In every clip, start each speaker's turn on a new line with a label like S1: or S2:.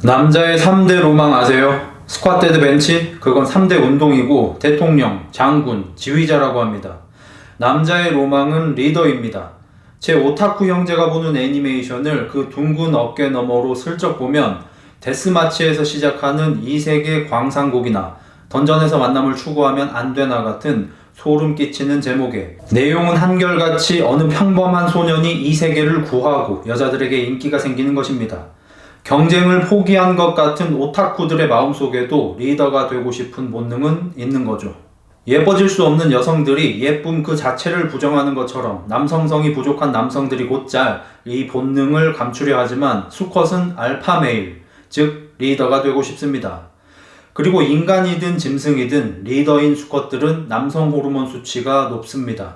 S1: 남자의 3대 로망 아세요? 스쿼트 벤치? 그건 3대 운동이고 대통령, 장군, 지휘자라고 합니다. 남자의 로망은 리더입니다. 제 오타쿠 형제가 보는 애니메이션을 그 둥근 어깨 너머로 슬쩍 보면 데스마치에서 시작하는 이세계 광상곡이나 던전에서 만남을 추구하면 안 되나 같은 소름 끼치는 제목에 내용은 한결같이 어느 평범한 소년이 이 세계를 구하고 여자들에게 인기가 생기는 것입니다. 경쟁을 포기한 것 같은 오타쿠들의 마음속에도 리더가 되고 싶은 본능은 있는 거죠. 예뻐질 수 없는 여성들이 예쁨 그 자체를 부정하는 것처럼 남성성이 부족한 남성들이 곧잘 이 본능을 감추려 하지만 수컷은 알파메일, 즉 리더가 되고 싶습니다. 그리고 인간이든 짐승이든 리더인 수컷들은 남성 호르몬 수치가 높습니다.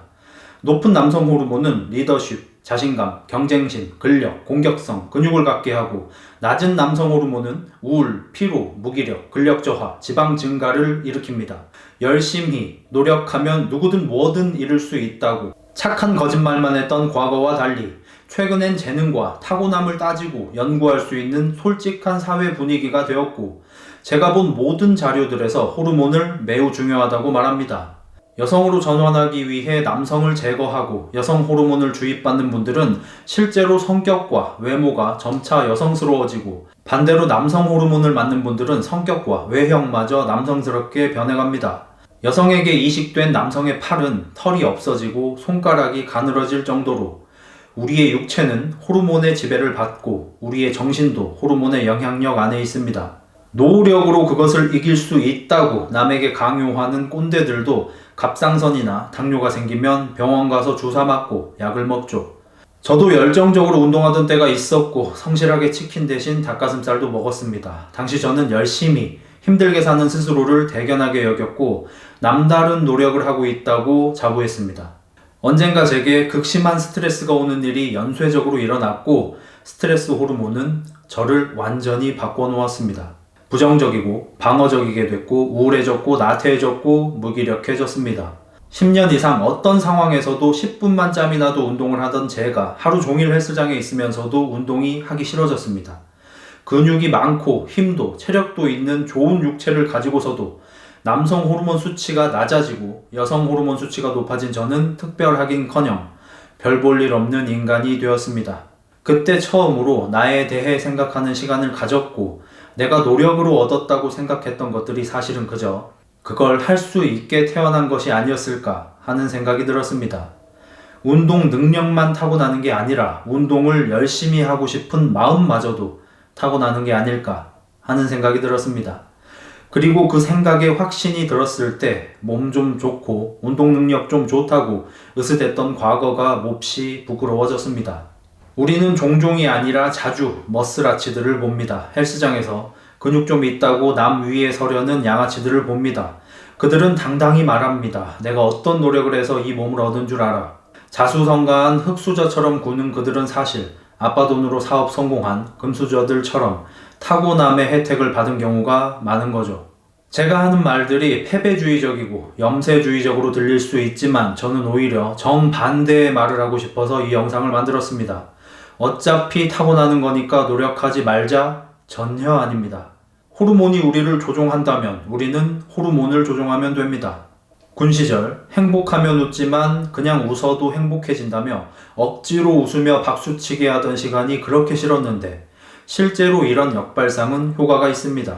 S1: 높은 남성 호르몬은 리더십, 자신감, 경쟁심, 근력, 공격성, 근육을 갖게 하고 낮은 남성 호르몬은 우울, 피로, 무기력, 근력 저하, 지방 증가를 일으킵니다. 열심히 노력하면 누구든 뭐든 이룰 수 있다고 착한 거짓말만 했던 과거와 달리 최근엔 재능과 타고남을 따지고 연구할 수 있는 솔직한 사회 분위기가 되었고 제가 본 모든 자료들에서 호르몬을 매우 중요하다고 말합니다. 여성으로 전환하기 위해 남성을 제거하고 여성 호르몬을 주입받는 분들은 실제로 성격과 외모가 점차 여성스러워지고 반대로 남성 호르몬을 맞는 분들은 성격과 외형마저 남성스럽게 변해갑니다. 여성에게 이식된 남성의 팔은 털이 없어지고 손가락이 가늘어질 정도로 우리의 육체는 호르몬의 지배를 받고 우리의 정신도 호르몬의 영향력 안에 있습니다. 노력으로 그것을 이길 수 있다고 남에게 강요하는 꼰대들도 갑상선이나 당뇨가 생기면 병원 가서 주사 맞고 약을 먹죠. 저도 열정적으로 운동하던 때가 있었고 성실하게 치킨 대신 닭가슴살도 먹었습니다. 당시 저는 열심히 힘들게 사는 스스로를 대견하게 여겼고 남다른 노력을 하고 있다고 자부했습니다. 언젠가 제게 극심한 스트레스가 오는 일이 연쇄적으로 일어났고 스트레스 호르몬은 저를 완전히 바꿔놓았습니다. 부정적이고 방어적이게 됐고 우울해졌고 나태해졌고 무기력해졌습니다. 10년 이상 어떤 상황에서도 10분만 짬이 나도 운동을 하던 제가 하루 종일 헬스장에 있으면서도 운동이 하기 싫어졌습니다. 근육이 많고 힘도 체력도 있는 좋은 육체를 가지고서도 남성 호르몬 수치가 낮아지고 여성 호르몬 수치가 높아진 저는 특별하긴커녕 별 볼 일 없는 인간이 되었습니다. 그때 처음으로 나에 대해 생각하는 시간을 가졌고 내가 노력으로 얻었다고 생각했던 것들이 사실은 그저 그걸 할 수 있게 태어난 것이 아니었을까 하는 생각이 들었습니다. 운동 능력만 타고나는 게 아니라 운동을 열심히 하고 싶은 마음마저도 타고나는 게 아닐까 하는 생각이 들었습니다. 그리고 그 생각에 확신이 들었을 때 몸 좀 좋고 운동 능력 좀 좋다고 으스댔던 과거가 몹시 부끄러워졌습니다. 우리는 종종이 아니라 자주 머슬아치들을 봅니다. 헬스장에서 근육 좀 있다고 남 위에 서려는 양아치들을 봅니다. 그들은 당당히 말합니다. 내가 어떤 노력을 해서 이 몸을 얻은 줄 알아. 자수성가한 흙수저처럼 구는 그들은 사실 아빠 돈으로 사업 성공한 금수저들처럼 타고남의 혜택을 받은 경우가 많은 거죠. 제가 하는 말들이 패배주의적이고 염세주의적으로 들릴 수 있지만 저는 오히려 정반대의 말을 하고 싶어서 이 영상을 만들었습니다. 어차피 타고나는 거니까 노력하지 말자? 전혀 아닙니다. 호르몬이 우리를 조종한다면 우리는 호르몬을 조종하면 됩니다. 군 시절 행복하면 웃지만 그냥 웃어도 행복해진다며 억지로 웃으며 박수치게 하던 시간이 그렇게 싫었는데 실제로 이런 역발상은 효과가 있습니다.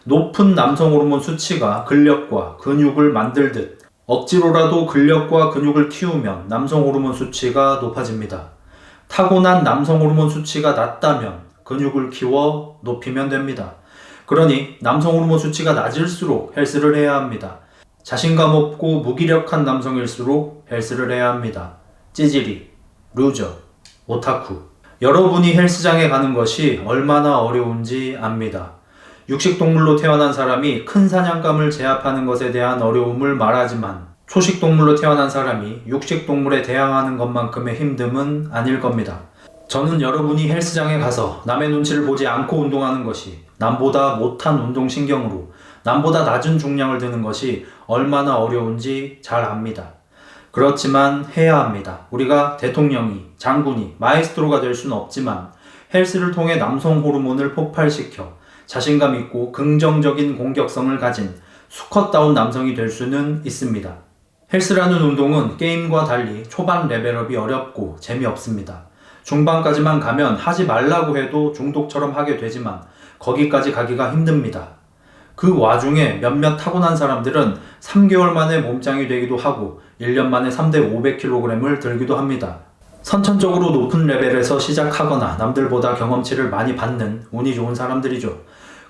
S1: 높은 남성 호르몬 수치가 근력과 근육을 만들듯 억지로라도 근력과 근육을 키우면 남성 호르몬 수치가 높아집니다. 타고난 남성 호르몬 수치가 낮다면 근육을 키워 높이면 됩니다. 그러니 남성 호르몬 수치가 낮을수록 헬스를 해야 합니다. 자신감 없고 무기력한 남성일수록 헬스를 해야 합니다. 찌질이, 루저, 오타쿠. 여러분이 헬스장에 가는 것이 얼마나 어려운지 압니다. 육식동물로 태어난 사람이 큰 사냥감을 제압하는 것에 대한 어려움을 말하지만 초식동물로 태어난 사람이 육식동물에 대항하는 것만큼의 힘듦은 아닐 겁니다. 저는 여러분이 헬스장에 가서 남의 눈치를 보지 않고 운동하는 것이 남보다 못한 운동신경으로 남보다 낮은 중량을 드는 것이 얼마나 어려운지 잘 압니다. 그렇지만 해야 합니다. 우리가 대통령이, 장군이, 마에스트로가 될 수는 없지만 헬스를 통해 남성 호르몬을 폭발시켜 자신감 있고 긍정적인 공격성을 가진 수컷다운 남성이 될 수는 있습니다. 헬스라는 운동은 게임과 달리 초반 레벨업이 어렵고 재미없습니다. 중반까지만 가면 하지 말라고 해도 중독처럼 하게 되지만 거기까지 가기가 힘듭니다. 그 와중에 몇몇 타고난 사람들은 3개월 만에 몸짱이 되기도 하고 1년 만에 3대 500kg을 들기도 합니다. 선천적으로 높은 레벨에서 시작하거나 남들보다 경험치를 많이 받는 운이 좋은 사람들이죠.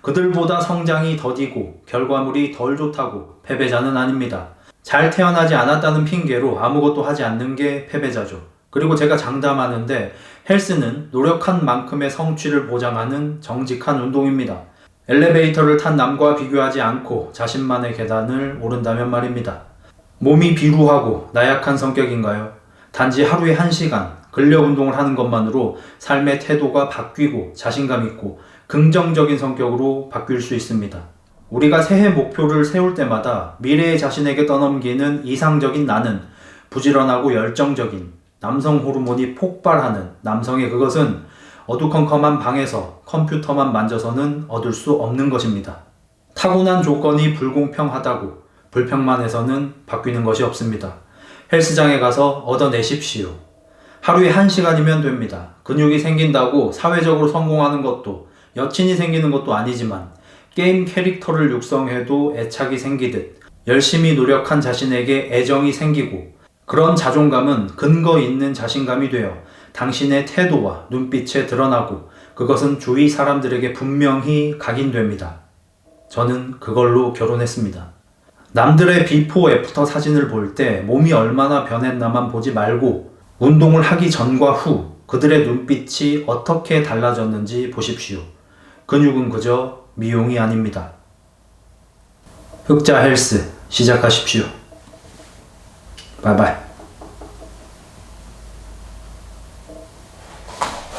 S1: 그들보다 성장이 더디고 결과물이 덜 좋다고 패배자는 아닙니다. 잘 태어나지 않았다는 핑계로 아무것도 하지 않는 게 패배자죠. 그리고 제가 장담하는데 헬스는 노력한 만큼의 성취를 보장하는 정직한 운동입니다. 엘리베이터를 탄 남과 비교하지 않고 자신만의 계단을 오른다면 말입니다. 몸이 비루하고 나약한 성격인가요? 단지 하루에 1시간 근력 운동을 하는 것만으로 삶의 태도가 바뀌고 자신감 있고 긍정적인 성격으로 바뀔 수 있습니다. 우리가 새해 목표를 세울 때마다 미래의 자신에게 떠넘기는 이상적인 나는 부지런하고 열정적인 남성 호르몬이 폭발하는 남성의 그것은 어두컴컴한 방에서 컴퓨터만 만져서는 얻을 수 없는 것입니다. 타고난 조건이 불공평하다고 불평만 해서는 바뀌는 것이 없습니다. 헬스장에 가서 얻어내십시오. 하루에 1시간이면 됩니다. 근육이 생긴다고 사회적으로 성공하는 것도 여친이 생기는 것도 아니지만 게임 캐릭터를 육성해도 애착이 생기듯 열심히 노력한 자신에게 애정이 생기고 그런 자존감은 근거 있는 자신감이 되어 당신의 태도와 눈빛에 드러나고 그것은 주위 사람들에게 분명히 각인됩니다. 저는 그걸로 결혼했습니다. 남들의 비포 애프터 사진을 볼 때 몸이 얼마나 변했나만 보지 말고 운동을 하기 전과 후 그들의 눈빛이 어떻게 달라졌는지 보십시오. 근육은 그저 미용이 아닙니다. 흑자 헬스 시작하십시오. 바이바이.